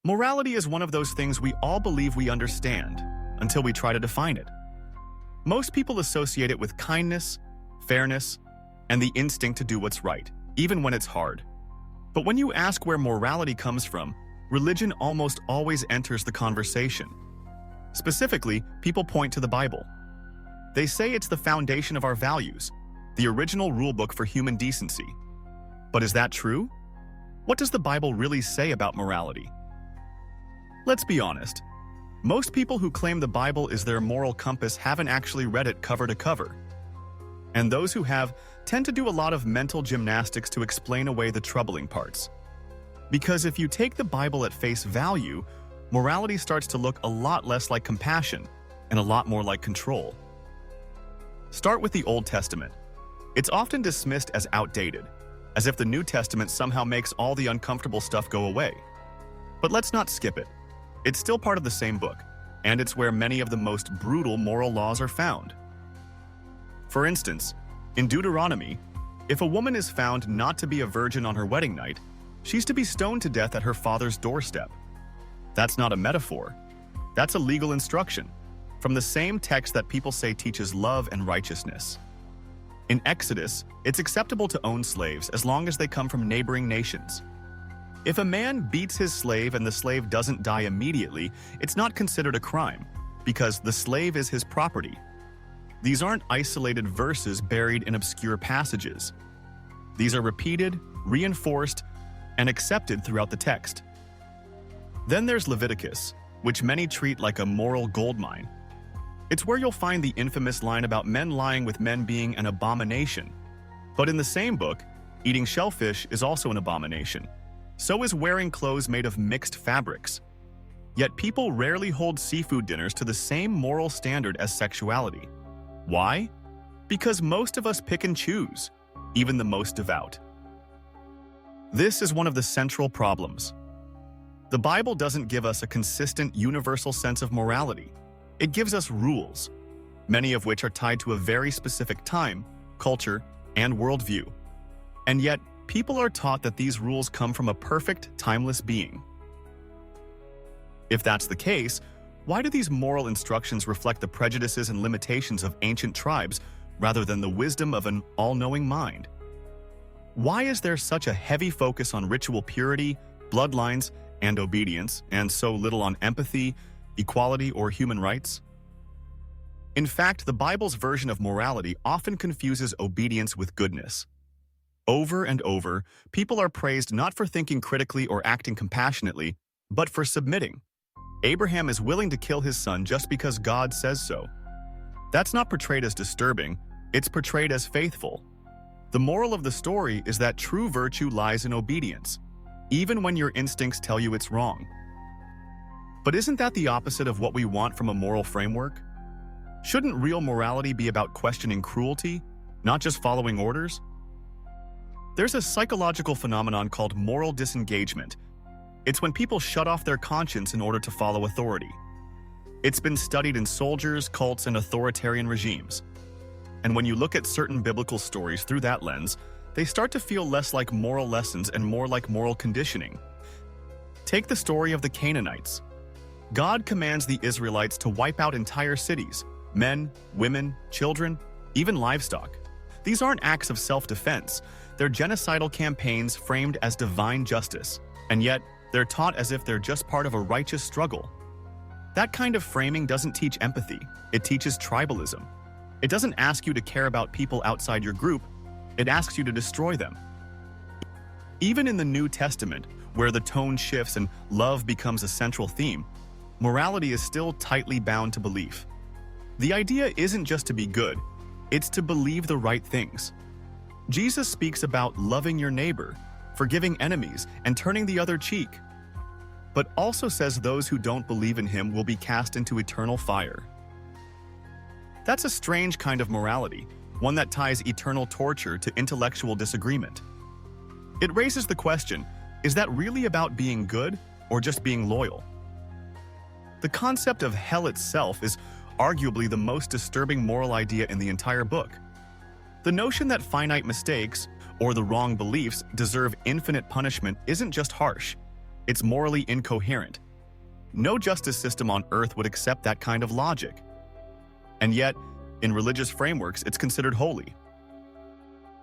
Morality is one of those things we all believe we understand until we try to define it. Most people associate it with kindness, fairness, and the instinct to do what's right, even when it's hard. But when you ask where morality comes from, religion almost always enters the conversation. Specifically, people point to the Bible. They say it's the foundation of our values, the original rulebook for human decency. But is that true? What does the Bible really say about morality? Let's be honest. Most people who claim the Bible is their moral compass haven't actually read it cover to cover. And those who have tend to do a lot of mental gymnastics to explain away the troubling parts. Because if you take the Bible at face value, morality starts to look a lot less like compassion and a lot more like control. Start with the Old Testament. It's often dismissed as outdated, as if the New Testament somehow makes all the uncomfortable stuff go away. But let's not skip it. It's still part of the same book, and it's where many of the most brutal moral laws are found. For instance, in Deuteronomy, if a woman is found not to be a virgin on her wedding night, she's to be stoned to death at her father's doorstep. That's not a metaphor. That's a legal instruction, from the same text that people say teaches love and righteousness. In Exodus, it's acceptable to own slaves as long as they come from neighboring nations. If a man beats his slave and the slave doesn't die immediately, it's not considered a crime, because the slave is his property. These aren't isolated verses buried in obscure passages. These are repeated, reinforced, and accepted throughout the text. Then there's Leviticus, which many treat like a moral goldmine. It's where you'll find the infamous line about men lying with men being an abomination. But in the same book, eating shellfish is also an abomination. So is wearing clothes made of mixed fabrics. Yet people rarely hold seafood dinners to the same moral standard as sexuality. Why? Because most of us pick and choose, even the most devout. This is one of the central problems. The Bible doesn't give us a consistent, universal sense of morality. It gives us rules, many of which are tied to a very specific time, culture, and worldview. And yet, people are taught that these rules come from a perfect, timeless being. If that's the case, why do these moral instructions reflect the prejudices and limitations of ancient tribes rather than the wisdom of an all-knowing mind? Why is there such a heavy focus on ritual purity, bloodlines, and obedience, and so little on empathy, equality, or human rights? In fact, the Bible's version of morality often confuses obedience with goodness. Over and over, people are praised not for thinking critically or acting compassionately, but for submitting. Abraham is willing to kill his son just because God says so. That's not portrayed as disturbing, it's portrayed as faithful. The moral of the story is that true virtue lies in obedience, even when your instincts tell you it's wrong. But isn't that the opposite of what we want from a moral framework? Shouldn't real morality be about questioning cruelty, not just following orders? There's a psychological phenomenon called moral disengagement. It's when people shut off their conscience in order to follow authority. It's been studied in soldiers, cults, and authoritarian regimes. And when you look at certain biblical stories through that lens, they start to feel less like moral lessons and more like moral conditioning. Take the story of the Canaanites. God commands the Israelites to wipe out entire cities, men, women, children, even livestock. These aren't acts of self-defense. They're genocidal campaigns framed as divine justice, and yet they're taught as if they're just part of a righteous struggle. That kind of framing doesn't teach empathy, it teaches tribalism. It doesn't ask you to care about people outside your group, it asks you to destroy them. Even in the New Testament, where the tone shifts and love becomes a central theme, morality is still tightly bound to belief. The idea isn't just to be good, it's to believe the right things. Jesus speaks about loving your neighbor, forgiving enemies, and turning the other cheek, but also says those who don't believe in him will be cast into eternal fire. That's a strange kind of morality, one that ties eternal torture to intellectual disagreement. It raises the question, is that really about being good or just being loyal? The concept of hell itself is arguably the most disturbing moral idea in the entire book. The notion that finite mistakes or the wrong beliefs deserve infinite punishment isn't just harsh. It's morally incoherent. No justice system on earth would accept that kind of logic. And yet, in religious frameworks, it's considered holy.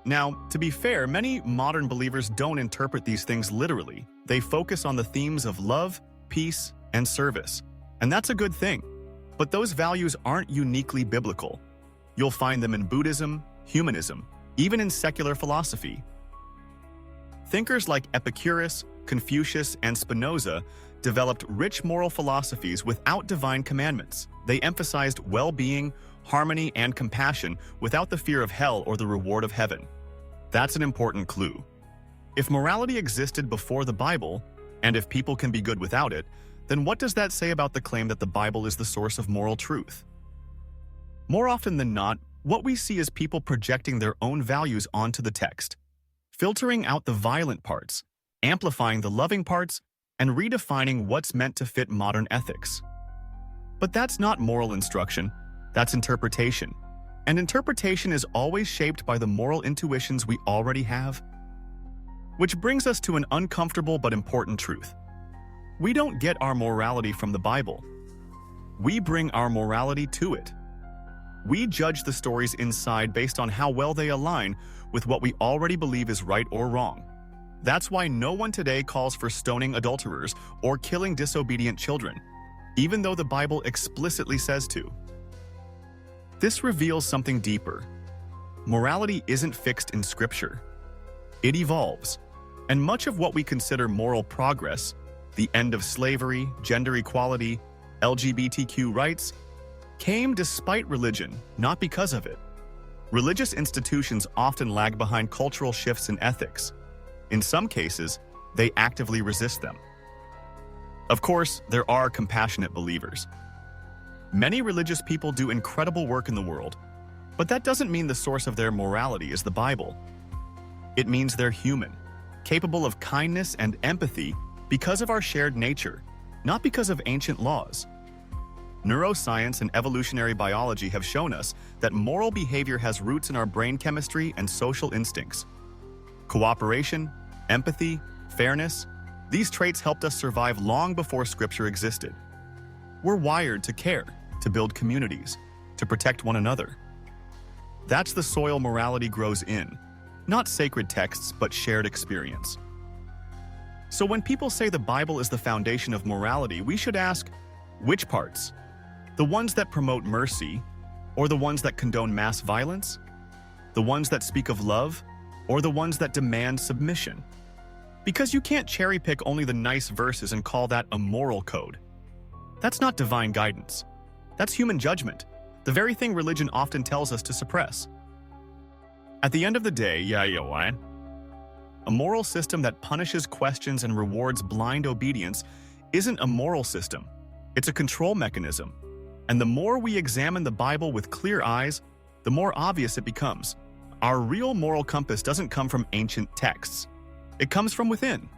Now, to be fair, many modern believers don't interpret these things literally. They focus on the themes of love, peace, and service. And that's a good thing. But those values aren't uniquely biblical. You'll find them in Buddhism, humanism, even in secular philosophy. Thinkers like Epicurus, Confucius, and Spinoza developed rich moral philosophies without divine commandments. They emphasized well-being, harmony, and compassion without the fear of hell or the reward of heaven. That's an important clue. If morality existed before the Bible, and if people can be good without it, then what does that say about the claim that the Bible is the source of moral truth? More often than not, what we see is people projecting their own values onto the text, filtering out the violent parts, amplifying the loving parts, and redefining what's meant to fit modern ethics. But that's not moral instruction, that's interpretation. And interpretation is always shaped by the moral intuitions we already have. Which brings us to an uncomfortable but important truth. We don't get our morality from the Bible. We bring our morality to it. We judge the stories inside based on how well they align with what we already believe is right or wrong. That's why no one today calls for stoning adulterers or killing disobedient children, even though the Bible explicitly says to. This reveals something deeper. Morality isn't fixed in Scripture. It evolves, and much of what we consider moral progress, the end of slavery, gender equality, LGBTQ rights, came despite religion, not because of it. Religious institutions often lag behind cultural shifts in ethics. In some cases, they actively resist them. Of course, there are compassionate believers. Many religious people do incredible work in the world, but that doesn't mean the source of their morality is the Bible. It means they're human, capable of kindness and empathy because of our shared nature, not because of ancient laws. Neuroscience and evolutionary biology have shown us that moral behavior has roots in our brain chemistry and social instincts. Cooperation, empathy, fairness, these traits helped us survive long before Scripture existed. We're wired to care, to build communities, to protect one another. That's the soil morality grows in, not sacred texts, but shared experience. So when people say the Bible is the foundation of morality, we should ask, which parts? The ones that promote mercy, or the ones that condone mass violence? The ones that speak of love, or the ones that demand submission? Because you can't cherry-pick only the nice verses and call that a moral code. That's not divine guidance. That's human judgment, the very thing religion often tells us to suppress. At the end of the day, a moral system that punishes questions and rewards blind obedience isn't a moral system. It's a control mechanism. And the more we examine the Bible with clear eyes, the more obvious it becomes. Our real moral compass doesn't come from ancient texts. It comes from within.